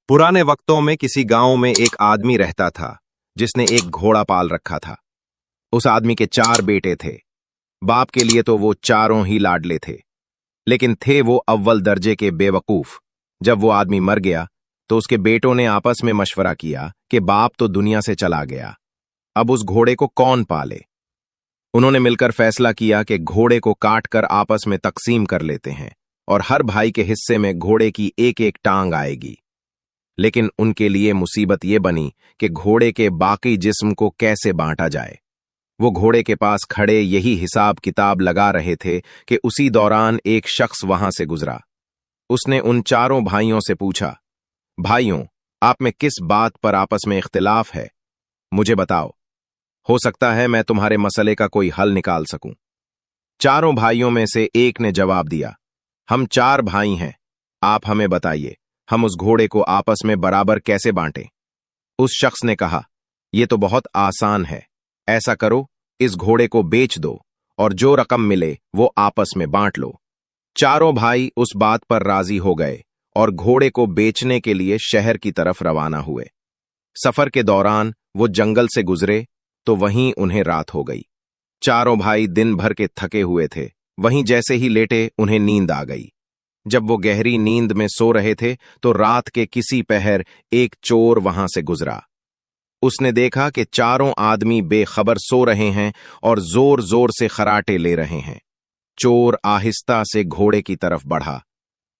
पुराने वक्तों में किसी गांव में एक आदमी रहता था जिसने एक घोड़ा पाल रखा था। उस आदमी के 4 बेटे थे। बाप के लिए तो वो चारों ही लाडले थे, लेकिन थे वो अव्वल दर्जे के बेवकूफ। जब वो आदमी मर गया तो उसके बेटों ने आपस में मशवरा किया कि बाप तो दुनिया से चला गया, अब उस घोड़े को कौन पाले। उन्होंने मिलकर फैसला किया कि घोड़े को काट कर आपस में तकसीम कर लेते हैं और हर भाई के हिस्से में घोड़े की एक एक टांग आएगी। लेकिन उनके लिए मुसीबत ये बनी कि घोड़े के बाकी जिस्म को कैसे बांटा जाए। वो घोड़े के पास खड़े यही हिसाब किताब लगा रहे थे कि उसी दौरान एक शख्स वहां से गुजरा। उसने उन चारों भाइयों से पूछा, भाइयों, आप में किस बात पर आपस में इख्तिलाफ है? मुझे बताओ, हो सकता है मैं तुम्हारे मसले का कोई हल निकाल सकूं। चारों भाइयों में से एक ने जवाब दिया, हम 4 भाई हैं, आप हमें बताइए, हम उस घोड़े को आपस में बराबर कैसे बांटें? उस शख्स ने कहा, यह तो बहुत आसान है। ऐसा करो, इस घोड़े को बेच दो और जो रकम मिले वो आपस में बांट लो। चारों भाई उस बात पर राजी हो गए और घोड़े को बेचने के लिए शहर की तरफ रवाना हुए। सफर के दौरान वो जंगल से गुजरे तो वहीं उन्हें रात हो गई। चारों भाई दिन भर के थके हुए थे। वहीं जैसे ही लेटे उन्हें नींद आ गई। जब वो गहरी नींद में सो रहे थे तो रात के किसी पहर एक चोर वहां से गुजरा। उसने देखा कि चारों आदमी बेखबर सो रहे हैं और जोर जोर से खराटे ले रहे हैं। चोर आहिस्ता से घोड़े की तरफ बढ़ा,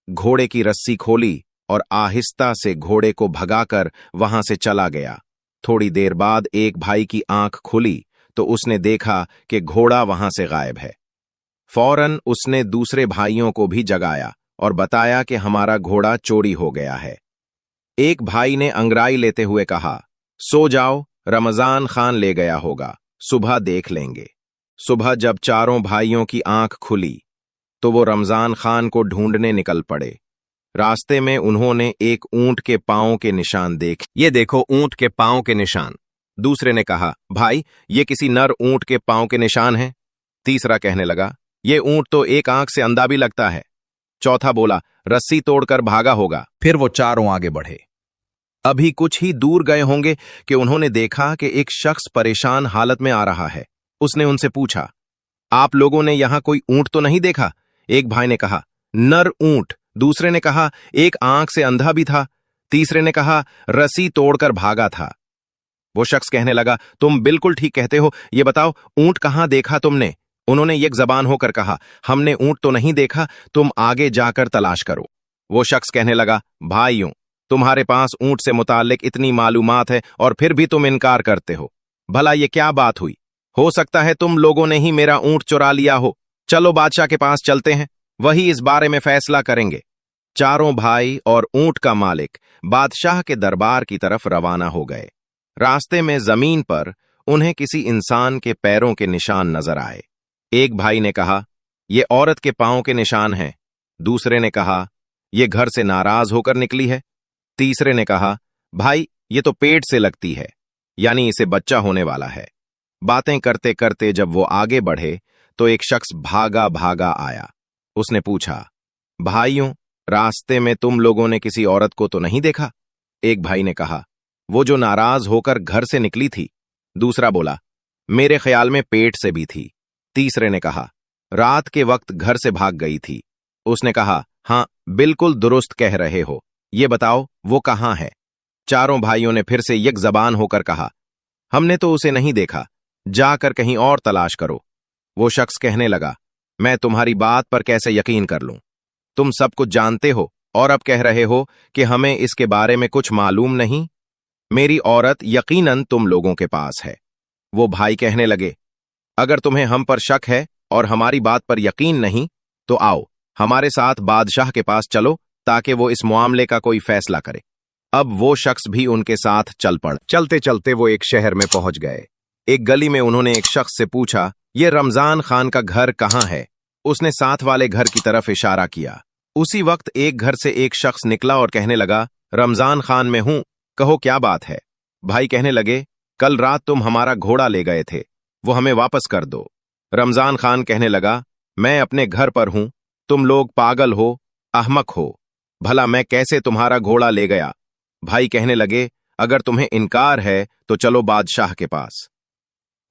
घोड़े की रस्सी खोली और आहिस्ता से घोड़े को भगाकर वहां से चला गया। थोड़ी देर बाद एक भाई की आंख खुली तो उसने देखा कि घोड़ा वहां से गायब है। फौरन उसने दूसरे भाइयों को भी जगाया और बताया कि हमारा घोड़ा चोरी हो गया है। एक भाई ने अंगड़ाई लेते हुए कहा, सो जाओ, रमजान खान ले गया होगा, सुबह देख लेंगे। सुबह जब चारों भाइयों की आंख खुली तो वो रमजान खान को ढूंढने निकल पड़े। रास्ते में उन्होंने एक ऊंट के पांव के निशान देखे। ये देखो ऊंट के पांव के निशान। दूसरे ने कहा, भाई ये किसी नर ऊंट के पांव के निशान हैं। तीसरा कहने लगा, ये ऊंट तो एक आंख से अंधा भी लगता है। चौथा बोला, रस्सी तोड़कर भागा होगा। फिर वो चारों आगे बढ़े। अभी कुछ ही दूर गए होंगे कि उन्होंने देखा कि एक शख्स परेशान हालत में आ रहा है। उसने उनसे पूछा, आप लोगों ने यहां कोई ऊंट तो नहीं देखा? एक भाई ने कहा, नर ऊंट। दूसरे ने कहा, एक आंख से अंधा भी था। तीसरे ने कहा, रस्सी तोड़कर भागा था। वो शख्स कहने लगा, तुम बिल्कुल ठीक कहते हो, ये बताओ ऊंट कहां देखा तुमने? उन्होंने एक जबान होकर कहा, हमने ऊंट तो नहीं देखा, तुम आगे जाकर तलाश करो। वो शख्स कहने लगा, भाइयों, तुम्हारे पास ऊंट से मुताल्लिक इतनी मालूमात है और फिर भी तुम इनकार करते हो। भला ये क्या बात हुई? हो सकता है तुम लोगों ने ही मेरा ऊंट चुरा लिया हो। चलो बादशाह के पास चलते हैं, वही इस बारे में फैसला करेंगे। चारों भाई और ऊंट का मालिक बादशाह के दरबार की तरफ रवाना हो गए। रास्ते में जमीन पर उन्हें किसी इंसान के पैरों के निशान नजर आए। एक भाई ने कहा, ये औरत के पांव के निशान हैं। दूसरे ने कहा, ये घर से नाराज होकर निकली है। तीसरे ने कहा, भाई ये तो पेट से लगती है, यानी इसे बच्चा होने वाला है। बातें करते करते जब वो आगे बढ़े तो एक शख्स भागा भागा आया। उसने पूछा, भाइयों, रास्ते में तुम लोगों ने किसी औरत को तो नहीं देखा? एक भाई ने कहा, वो जो नाराज होकर घर से निकली थी। दूसरा बोला, मेरे ख्याल में पेट से भी थी। तीसरे ने कहा, रात के वक्त घर से भाग गई थी। उसने कहा, हाँ बिल्कुल दुरुस्त कह रहे हो, ये बताओ वो कहाँ है? चारों भाइयों ने फिर से एक जबान होकर कहा, हमने तो उसे नहीं देखा, जाकर कहीं और तलाश करो। वो शख्स कहने लगा, मैं तुम्हारी बात पर कैसे यकीन कर लूं? तुम सब कुछ जानते हो और अब कह रहे हो कि हमें इसके बारे में कुछ मालूम नहीं। मेरी औरत यकीनन तुम लोगों के पास है। वो भाई कहने लगे, अगर तुम्हें हम पर शक है और हमारी बात पर यकीन नहीं तो आओ हमारे साथ बादशाह के पास चलो ताकि वो इस मामले का कोई फैसला करे। अब वो शख्स भी उनके साथ चल पड़। चलते चलते वो एक शहर में पहुंच गए। एक गली में उन्होंने एक शख्स से पूछा, ये रमजान खान का घर कहाँ है? उसने साथ वाले घर की तरफ इशारा किया। उसी वक्त एक घर से एक शख्स निकला और कहने लगा, रमजान खान में हूं, कहो क्या बात है? भाई कहने लगे, कल रात तुम हमारा घोड़ा ले गए थे, वो हमें वापस कर दो। रमजान खान कहने लगा, मैं अपने घर पर हूं, तुम लोग पागल हो, अहमक हो, भला मैं कैसे तुम्हारा घोड़ा ले गया? भाई कहने लगे, अगर तुम्हें इनकार है तो चलो बादशाह के पास।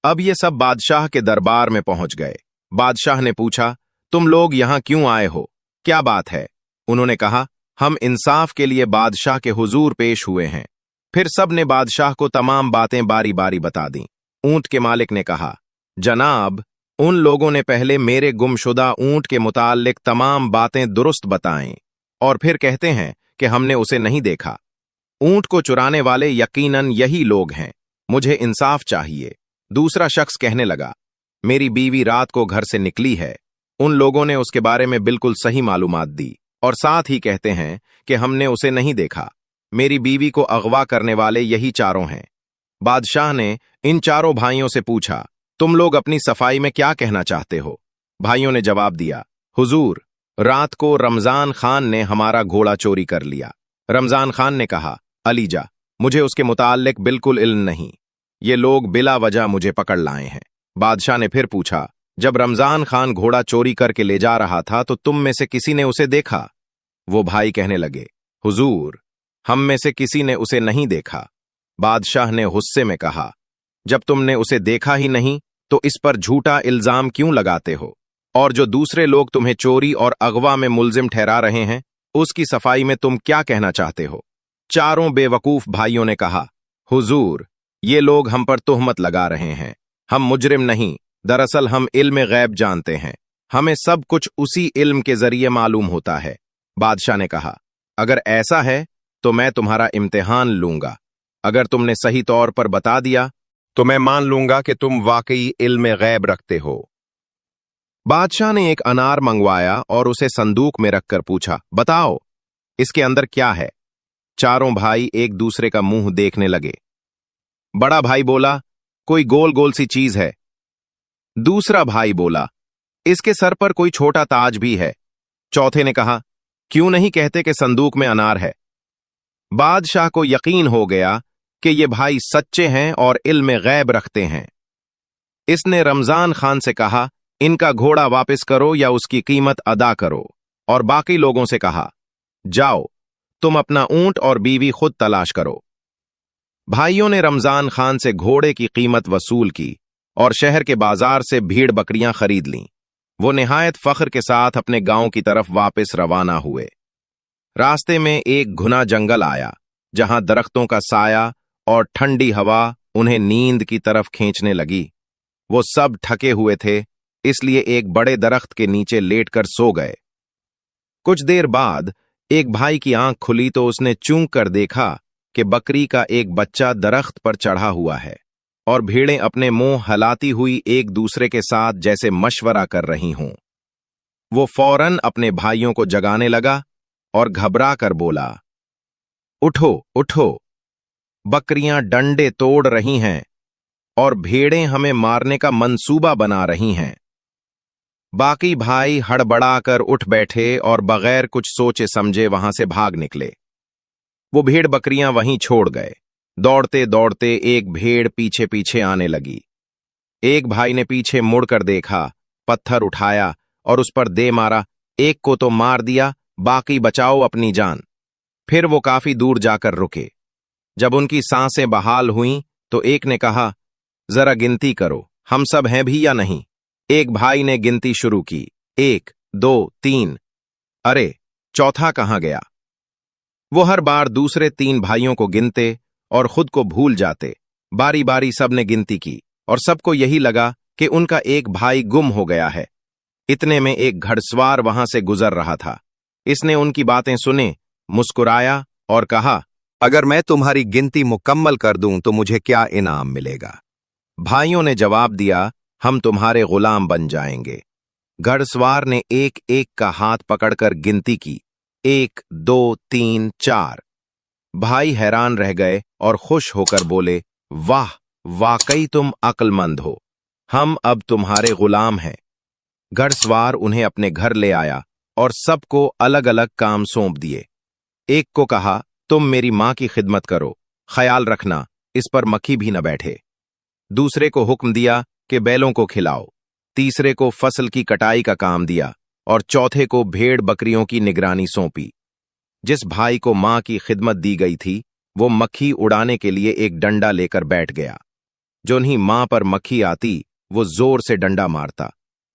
अब ये सब बादशाह के दरबार में पहुंच गए। बादशाह ने पूछा, तुम लोग यहां क्यों आए हो, क्या बात है? उन्होंने कहा, हम इंसाफ के लिए बादशाह के हुजूर पेश हुए हैं। फिर सब ने बादशाह को तमाम बातें बारी बारी बता दी। ऊंट के मालिक ने कहा, जनाब, उन लोगों ने पहले मेरे गुमशुदा ऊंट के मुताल्लिक तमाम बातें दुरुस्त बताएं और फिर कहते हैं कि हमने उसे नहीं देखा। ऊंट को चुराने वाले यकीनन यही लोग हैं, मुझे इंसाफ चाहिए। दूसरा शख्स कहने लगा, मेरी बीवी रात को घर से निकली है। उन लोगों ने उसके बारे में बिल्कुल सही मालूमात दी और साथ ही कहते हैं कि हमने उसे नहीं देखा। मेरी बीवी को अगवा करने वाले यही चारों हैं। बादशाह ने इन चारों भाइयों से पूछा, तुम लोग अपनी सफाई में क्या कहना चाहते हो? भाइयों ने जवाब दिया, हुजूर, रात को रमजान खान ने हमारा घोड़ा चोरी कर लिया। रमजान खान ने कहा, अलीजा, मुझे उसके मुताल्लिक बिल्कुल इल्म नहीं, ये लोग बिला वजह मुझे पकड़ लाए हैं। बादशाह ने फिर पूछा, जब रमजान खान घोड़ा चोरी करके ले जा रहा था तो तुम में से किसी ने उसे देखा? वो भाई कहने लगे, हुजूर, हम में से किसी ने उसे नहीं देखा। बादशाह ने गुस्से में कहा, जब तुमने उसे देखा ही नहीं तो इस पर झूठा इल्जाम क्यों लगाते हो? और जो दूसरे लोग तुम्हें चोरी और अगवा में मुल्जिम ठहरा रहे हैं, उसकी सफाई में तुम क्या कहना चाहते हो? चारों बेवकूफ भाइयों ने कहा, हुजूर, ये लोग हम पर तुहमत लगा रहे हैं। हम मुजरिम नहीं, दरअसल हम इल्म गैब जानते हैं। हमें सब कुछ उसी इल्म के जरिए मालूम होता है। बादशाह ने कहा, अगर ऐसा है तो मैं तुम्हारा इम्तिहान लूंगा। अगर तुमने सही तौर पर बता दिया तो मैं मान लूंगा कि तुम वाकई इल्म गैब रखते हो। बादशाह ने एक अनार मंगवाया और उसे संदूक में रखकर पूछा, बताओ, इसके अंदर क्या है? चारों भाई एक दूसरे का मुंह देखने लगे। बड़ा भाई बोला, कोई गोल गोल सी चीज है। दूसरा भाई बोला, इसके सर पर कोई छोटा ताज भी है। चौथे ने कहा, क्यों नहीं कहते कि संदूक में अनार है? बादशाह को यकीन हो गया कि ये भाई सच्चे हैं और इल्म गैब रखते हैं। इसने रमजान खान से कहा, इनका घोड़ा वापस करो या उसकी कीमत अदा करो, और बाकी लोगों से कहा, जाओ, तुम अपना ऊंट और बीवी खुद तलाश करो। भाइयों ने रमजान खान से घोड़े की कीमत वसूल की और शहर के बाजार से भीड़ बकरियां खरीद लीं। वो निहायत फख्र के साथ अपने गांव की तरफ वापस रवाना हुए। रास्ते में एक घना जंगल आया, जहां दरख्तों का साया और ठंडी हवा उन्हें नींद की तरफ खींचने लगी। वो सब थके हुए थे, इसलिए एक बड़े दरख्त के नीचे लेटकर सो गए। कुछ देर बाद एक भाई की आंख खुली तो उसने चूंक कर देखा कि बकरी का एक बच्चा दरख्त पर चढ़ा हुआ है और भीड़ें अपने मुंह हलाती हुई एक दूसरे के साथ जैसे मशवरा कर रही हों। वो फौरन अपने भाइयों को जगाने लगा और घबरा कर बोला, उठो उठो, बकरियां डंडे तोड़ रही हैं और भेड़ें हमें मारने का मंसूबा बना रही हैं। बाकी भाई हड़बड़ाकर उठ बैठे और बगैर कुछ सोचे समझे वहां से भाग निकले। वो भेड़ बकरियां वहीं छोड़ गए। दौड़ते दौड़ते एक भेड़ पीछे पीछे आने लगी। एक भाई ने पीछे मुड़कर देखा, पत्थर उठाया और उस पर दे मारा। एक को तो मार दिया, बाकी बचाओ अपनी जान। फिर वो काफी दूर जाकर रुके। जब उनकी सांसें बहाल हुईं तो एक ने कहा, जरा गिनती करो, हम सब हैं भी या नहीं? एक भाई ने गिनती शुरू की, 1, 2, 3। अरे, चौथा कहां गया? वो हर बार दूसरे 3 भाइयों को गिनते और खुद को भूल जाते। बारी बारी सबने गिनती की और सबको यही लगा कि उनका एक भाई गुम हो गया है। इतने में एक घड़सवार वहां से गुजर रहा था। इसने उनकी बातें सुने, मुस्कुराया और कहा, अगर मैं तुम्हारी गिनती मुकम्मल कर दूं तो मुझे क्या इनाम मिलेगा? भाइयों ने जवाब दिया, हम तुम्हारे गुलाम बन जाएंगे। घड़सवार ने एक एक का हाथ पकड़कर गिनती की, 1, 2, 3, 4। भाई हैरान रह गए और खुश होकर बोले, वाह, वाकई तुम अक्लमंद हो, हम अब तुम्हारे गुलाम हैं। घड़सवार उन्हें अपने घर ले आया और सबको अलग अलग काम सौंप दिए। एक को कहा, तुम मेरी मां की खिदमत करो, ख्याल रखना इस पर मक्खी भी न बैठे। दूसरे को हुक्म दिया कि बैलों को खिलाओ। तीसरे को फसल की कटाई का काम दिया और चौथे को भेड़ बकरियों की निगरानी सौंपी। जिस भाई को मां की खिदमत दी गई थी वो मक्खी उड़ाने के लिए एक डंडा लेकर बैठ गया। जो नहीं मां पर मक्खी आती वो जोर से डंडा मारता।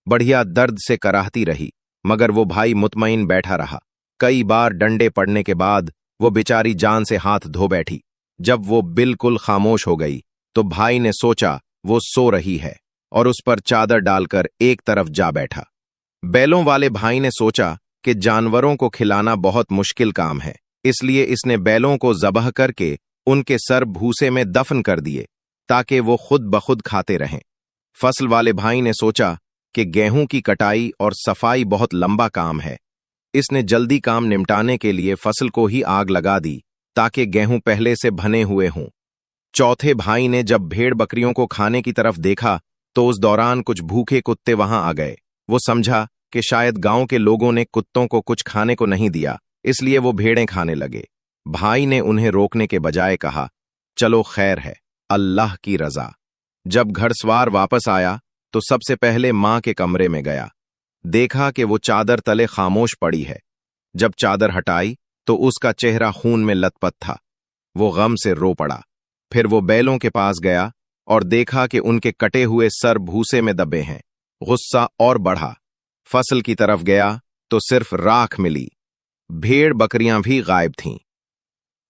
बढ़िया दर्द से कराहती रही, मगर वो भाई मुतमईन बैठा रहा। कई बार डंडे पड़ने के बाद वो बेचारी जान से हाथ धो बैठी। जब वो बिल्कुल खामोश हो गई तो भाई ने सोचा वो सो रही है और उस पर चादर डालकर एक तरफ जा बैठा। बैलों वाले भाई ने सोचा कि जानवरों को खिलाना बहुत मुश्किल काम है, इसलिए इसने बैलों को ज़बह करके उनके सर भूसे में दफन कर दिए ताकि वो खुद बखुद खाते रहें। फसल वाले भाई ने सोचा कि गेहूं की कटाई और सफाई बहुत लंबा काम है। इसने जल्दी काम निपटाने के लिए फसल को ही आग लगा दी ताकि गेहूं पहले से भने हुए हों। चौथे भाई ने जब भेड़ बकरियों को खाने की तरफ देखा तो उस दौरान कुछ भूखे कुत्ते वहां आ गए। वो समझा कि शायद गांव के लोगों ने कुत्तों को कुछ खाने को नहीं दिया, इसलिए वो भेड़ें खाने लगे। भाई ने उन्हें रोकने के बजाय कहा, चलो खैर है, अल्लाह की रजा। जब घड़सवार वापस आया तो सबसे पहले मां के कमरे में गया। देखा कि वो चादर तले खामोश पड़ी है। जब चादर हटाई तो उसका चेहरा खून में लथपथ था। वो गम से रो पड़ा। फिर वो बैलों के पास गया और देखा कि उनके कटे हुए सर भूसे में दबे हैं। गुस्सा और बढ़ा। फसल की तरफ गया तो सिर्फ राख मिली। भेड़ बकरियां भी गायब थीं।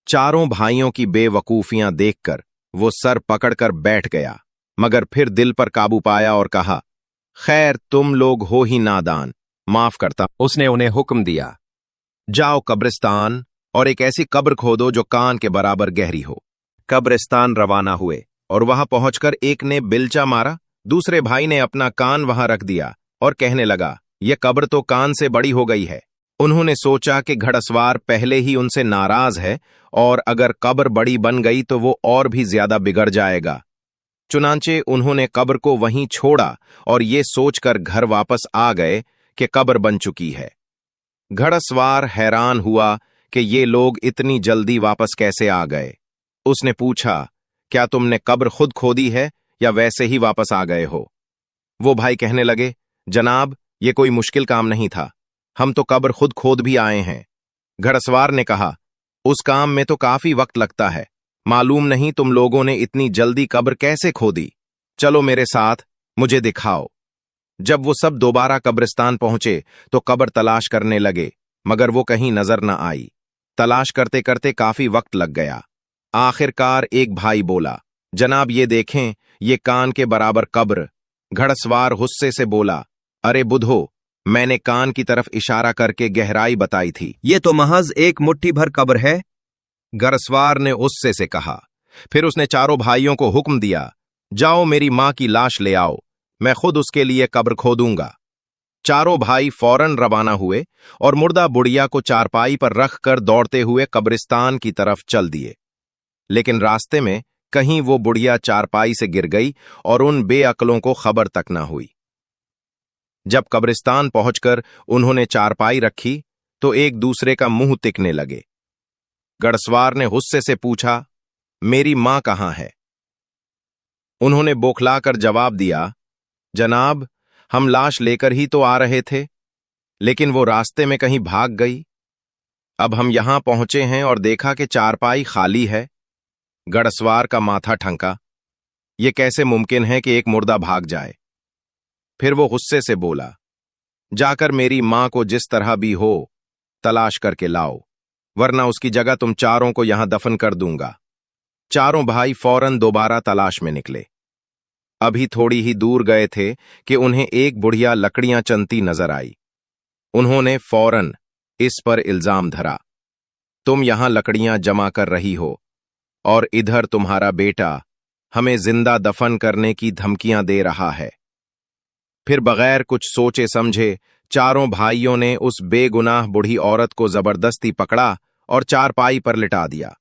चारों भाइयों की बेवकूफियां देखकर वो सर पकड़कर बैठ गया, मगर फिर दिल पर काबू पाया और कहा, खैर तुम लोग हो ही नादान, माफ करता। उसने उन्हें हुक्म दिया, जाओ कब्रिस्तान और एक ऐसी कब्र खोदो जो कान के बराबर गहरी हो। कब्रिस्तान रवाना हुए और वहां पहुंचकर एक ने बिलचा मारा। दूसरे भाई ने अपना कान वहां रख दिया और कहने लगा, यह कब्र तो कान से बड़ी हो गई है। उन्होंने सोचा कि घड़सवार पहले ही उनसे नाराज है और अगर कब्र बड़ी बन गई तो वो और भी ज्यादा बिगड़ जाएगा। चुनांचे उन्होंने कब्र को वहीं छोड़ा और ये सोचकर घर वापस आ गए कि कब्र बन चुकी है। घड़सवार हैरान हुआ कि ये लोग इतनी जल्दी वापस कैसे आ गए। उसने पूछा, क्या तुमने कब्र खुद खोदी है या वैसे ही वापस आ गए हो? वो भाई कहने लगे, जनाब ये कोई मुश्किल काम नहीं था, हम तो कब्र खुद खोद भी आए हैं। घड़सवार ने कहा, उस काम में तो काफी वक्त लगता है, मालूम नहीं तुम लोगों ने इतनी जल्दी कब्र कैसे खोदी। चलो मेरे साथ, मुझे दिखाओ। जब वो सब दोबारा कब्रिस्तान पहुंचे तो कब्र तलाश करने लगे, मगर वो कहीं नजर न आई। तलाश करते करते काफी वक्त लग गया। आखिरकार एक भाई बोला, जनाब ये देखें, ये कान के बराबर कब्र। घड़सवार गुस्से से बोला, अरे बुधो, मैंने कान की तरफ इशारा करके गहराई बताई थी, ये तो महज एक मुट्ठी भर कब्र है। घड़सवार ने गुस्से से कहा। फिर उसने चारों भाइयों को हुक्म दिया, जाओ मेरी मां की लाश ले आओ, मैं खुद उसके लिए कब्र खोदूंगा। चारों भाई फौरन रवाना हुए और मुर्दा बुढ़िया को चारपाई पर रखकर दौड़ते हुए कब्रिस्तान की तरफ चल दिए। लेकिन रास्ते में कहीं वो बुढ़िया चारपाई से गिर गई और उन बेअक्लों को खबर तक न हुई। जब कब्रिस्तान पहुंचकर उन्होंने चारपाई रखी तो एक दूसरे का मुंह तिकने लगे। घड़सवार ने गुस्से से पूछा, मेरी मां कहां है? उन्होंने बौखलाकर जवाब दिया, जनाब हम लाश लेकर ही तो आ रहे थे, लेकिन वो रास्ते में कहीं भाग गई। अब हम यहां पहुंचे हैं और देखा कि चारपाई खाली है। घड़सवार का माथा ठनका। ये कैसे मुमकिन है कि एक मुर्दा भाग जाए? फिर वो गुस्से से बोला, जाकर मेरी मां को जिस तरह भी हो तलाश करके लाओ, वरना उसकी जगह तुम चारों को यहां दफन कर दूंगा। चारों भाई फौरन दोबारा तलाश में निकले। अभी थोड़ी ही दूर गए थे कि उन्हें एक बुढ़िया लकड़ियां चनती नजर आई। उन्होंने फौरन इस पर इल्जाम धरा, तुम यहां लकड़ियां जमा कर रही हो और इधर तुम्हारा बेटा हमें जिंदा दफन करने की धमकियां दे रहा है। फिर बगैर कुछ सोचे समझे चारों भाइयों ने उस बेगुनाह बूढ़ी औरत को जबरदस्ती पकड़ा और चारपाई पर लिटा दिया।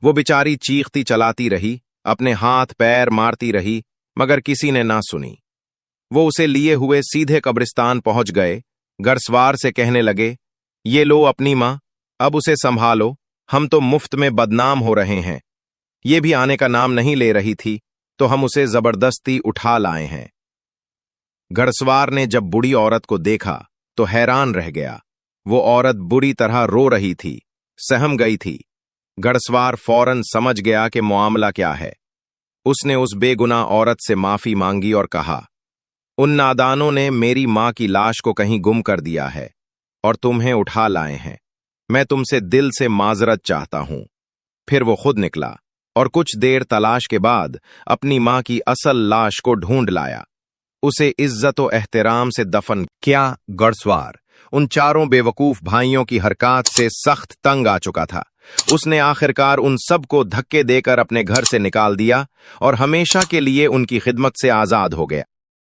वो बेचारी चीखती चलाती रही, अपने हाथ पैर मारती रही, मगर किसी ने ना सुनी। वो उसे लिए हुए सीधे कब्रिस्तान पहुंच गए। घड़सवार से कहने लगे, ये लो अपनी मां, अब उसे संभालो, हम तो मुफ्त में बदनाम हो रहे हैं। ये भी आने का नाम नहीं ले रही थी तो हम उसे जबरदस्ती उठा लाए हैं। घड़सवार ने जब बूढ़ी औरत को देखा तो हैरान रह गया। वो औरत बुरी तरह रो रही थी, सहम गई थी। घड़सवार फौरन समझ गया कि मामला क्या है। उसने उस बेगुनाह औरत से माफी मांगी और कहा, उन नादानों ने मेरी मां की लाश को कहीं गुम कर दिया है और तुम्हें उठा लाए हैं। मैं तुमसे दिल से माजरत चाहता हूं। फिर वो खुद निकला और कुछ देर तलाश के बाद अपनी मां की असल लाश को ढूंढ लाया। उसे इज्जत और एहतराम से दफन क्या। घड़सवार उन चारों बेवकूफ भाइयों की हरकत से सख्त तंग आ चुका था। उसने आखिरकार उन सब को धक्के देकर अपने घर से निकाल दिया और हमेशा के लिए उनकी खिदमत से आजाद हो गया।